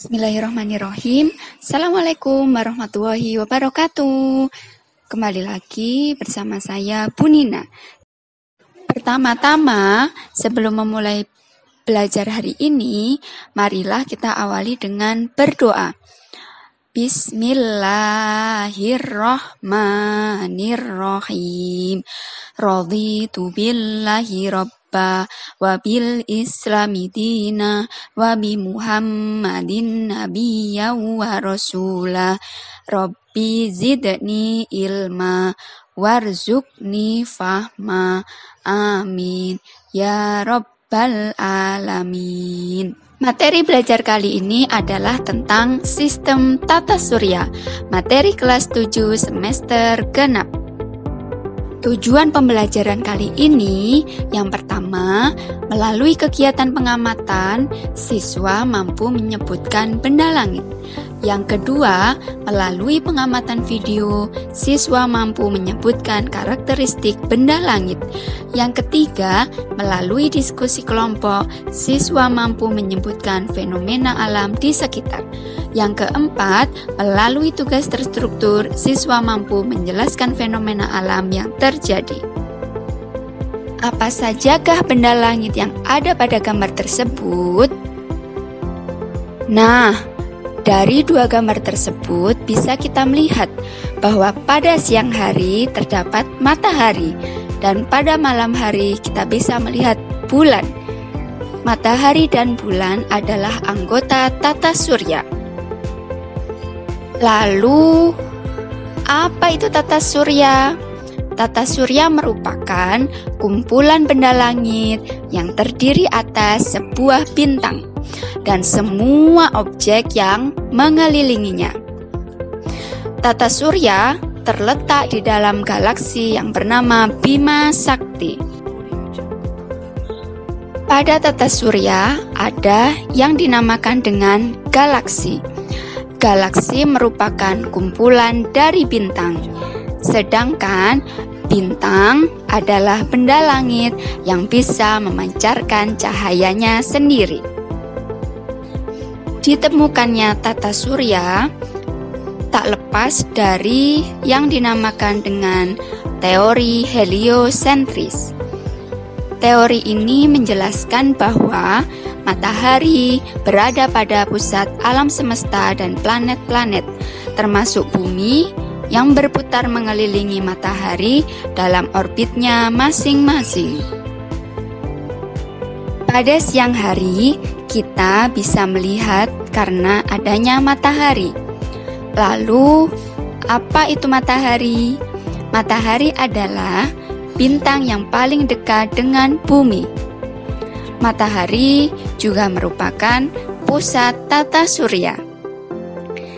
Bismillahirrahmanirrahim. Assalamualaikum warahmatullahi wabarakatuh. Kembali lagi bersama saya Bu Nina. Pertama-tama, sebelum memulai belajar hari ini, marilah kita awali dengan berdoa. Bismillahirrahmanirrahim. Raditu billahi rabba wa bil islami dina wa bi muhammadin nabiyya wa rasula. Rabbi zidni ilma warzuqni fahma. Amin ya rabbal alamin. Materi belajar kali ini adalah tentang sistem tata surya, materi kelas 7 semester genap. Tujuan pembelajaran kali ini, yang pertama, melalui kegiatan pengamatan, siswa mampu menyebutkan benda langit. Yang kedua, melalui pengamatan video, siswa mampu menyebutkan karakteristik benda langit. Yang ketiga, melalui diskusi kelompok, siswa mampu menyebutkan fenomena alam di sekitar. Yang keempat, melalui tugas terstruktur, siswa mampu menjelaskan fenomena alam yang terjadi. Apa sajakah benda langit yang ada pada gambar tersebut? Nah, dari dua gambar tersebut bisa kita melihat bahwa pada siang hari terdapat matahari dan pada malam hari kita bisa melihat bulan. Matahari dan bulan adalah anggota tata surya. Lalu, apa itu tata surya? Tata surya merupakan kumpulan benda langit yang terdiri atas sebuah bintang dan semua objek yang mengelilinginya. Tata surya terletak di dalam galaksi yang bernama Bima Sakti. Pada tata surya ada yang dinamakan dengan galaksi. Galaksi merupakan kumpulan dari bintang, sedangkan bintang adalah benda langit yang bisa memancarkan cahayanya sendiri. Ditemukannya tata surya tak lepas dari yang dinamakan dengan teori heliosentris. Teori ini menjelaskan bahwa matahari berada pada pusat alam semesta dan planet-planet, termasuk bumi yang berputar mengelilingi matahari dalam orbitnya masing-masing. Pada siang hari, kita bisa melihat karena adanya matahari. Lalu, apa itu matahari? Matahari adalah bintang yang paling dekat dengan bumi. Matahari juga merupakan pusat tata surya.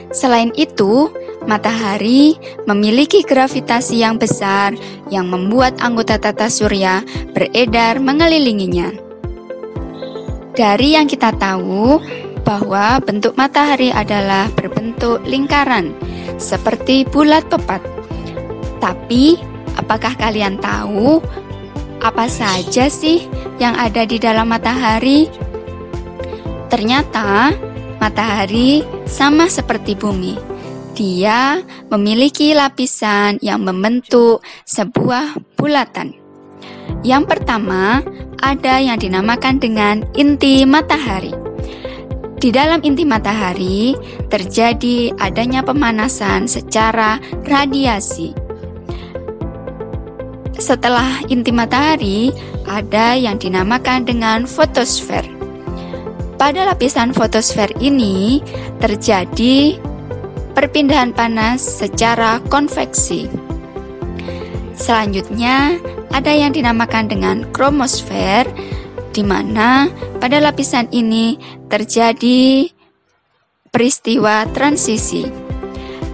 Selain itu, matahari memiliki gravitasi yang besar yang membuat anggota tata surya beredar mengelilinginya. Dari yang kita tahu bahwa bentuk matahari adalah berbentuk lingkaran, seperti bulat pepat. Tapi, apakah kalian tahu apa saja sih yang ada di dalam matahari? Ternyata, matahari sama seperti bumi. Dia memiliki lapisan yang membentuk sebuah bulatan. Yang pertama, ada yang dinamakan dengan inti matahari. Di dalam inti matahari terjadi adanya pemanasan secara radiasi. Setelah inti matahari, ada yang dinamakan dengan fotosfer. Pada lapisan fotosfer ini terjadi perpindahan panas secara konveksi. Selanjutnya, ada yang dinamakan dengan kromosfer, di mana pada lapisan ini terjadi peristiwa transisi.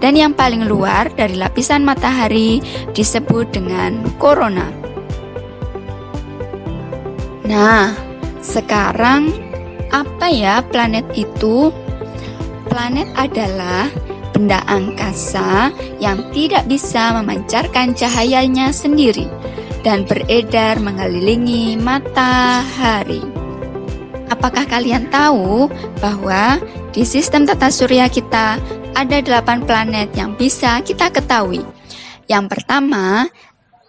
Dan yang paling luar dari lapisan matahari disebut dengan korona. Nah, sekarang apa ya planet itu? Planet adalah benda angkasa yang tidak bisa memancarkan cahayanya sendiri dan beredar mengelilingi matahari. Apakah kalian tahu bahwa Di sistem tata surya kita ada 8 planet yang bisa kita ketahui. Yang pertama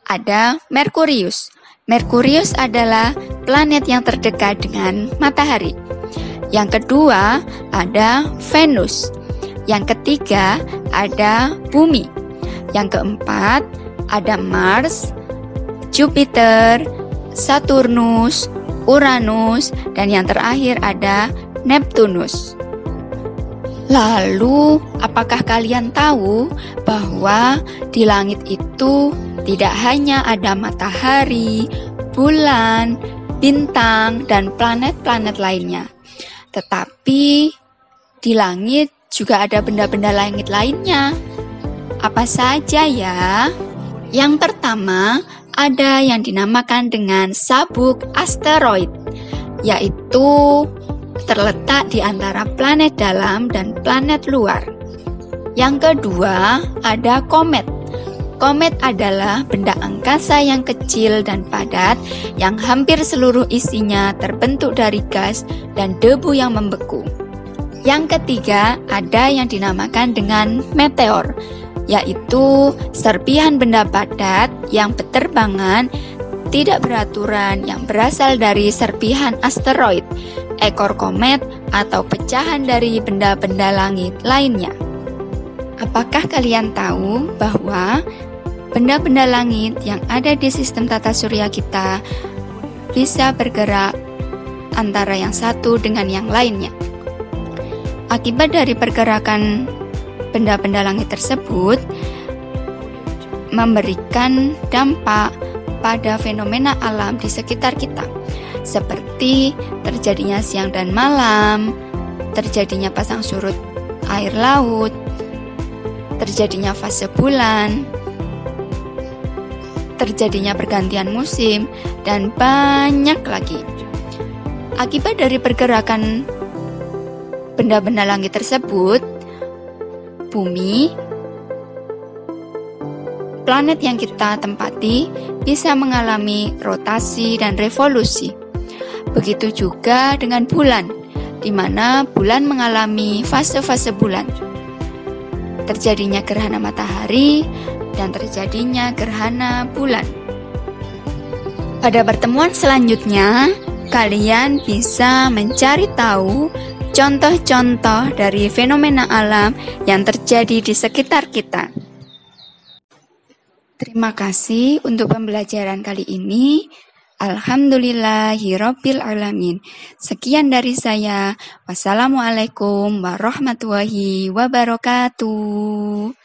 ada Merkurius. Merkurius adalah planet yang terdekat dengan matahari. Yang kedua ada Venus. Yang ketiga ada Bumi. Yang keempat ada Mars, Jupiter, Saturnus, Uranus, dan yang terakhir ada Neptunus. Lalu, apakah kalian tahu bahwa di langit itu tidak hanya ada matahari, bulan, bintang, dan planet-planet lainnya, tetapi di langit juga ada benda-benda langit lainnya. Apa saja ya? Yang pertama, ada yang dinamakan dengan sabuk asteroid, yaitu terletak di antara planet dalam dan planet luar. Yang kedua, ada komet. Komet adalah benda angkasa yang kecil dan padat yang hampir seluruh isinya terbentuk dari gas dan debu yang membeku. Yang ketiga, ada yang dinamakan dengan meteor, yaitu serpihan benda padat yang berterbangan tidak beraturan yang berasal dari serpihan asteroid, ekor komet, atau pecahan dari benda-benda langit lainnya. Apakah kalian tahu bahwa benda-benda langit yang ada di sistem tata surya kita bisa bergerak antara yang satu dengan yang lainnya? Akibat dari pergerakan benda-benda langit tersebut memberikan dampak pada fenomena alam di sekitar kita, seperti terjadinya siang dan malam, terjadinya pasang surut air laut, terjadinya fase bulan, terjadinya pergantian musim, dan banyak lagi. Akibat dari pergerakan benda-benda langit tersebut, bumi, planet yang kita tempati, bisa mengalami rotasi dan revolusi. Begitu juga dengan bulan, di mana bulan mengalami fase-fase bulan. Terjadinya gerhana matahari dan terjadinya gerhana bulan. Pada pertemuan selanjutnya, kalian bisa mencari tahu contoh-contoh dari fenomena alam yang terjadi di sekitar kita. Terima kasih untuk pembelajaran kali ini. Alhamdulillahirabbil alamin. Sekian dari saya. Wassalamualaikum warahmatullahi wabarakatuh.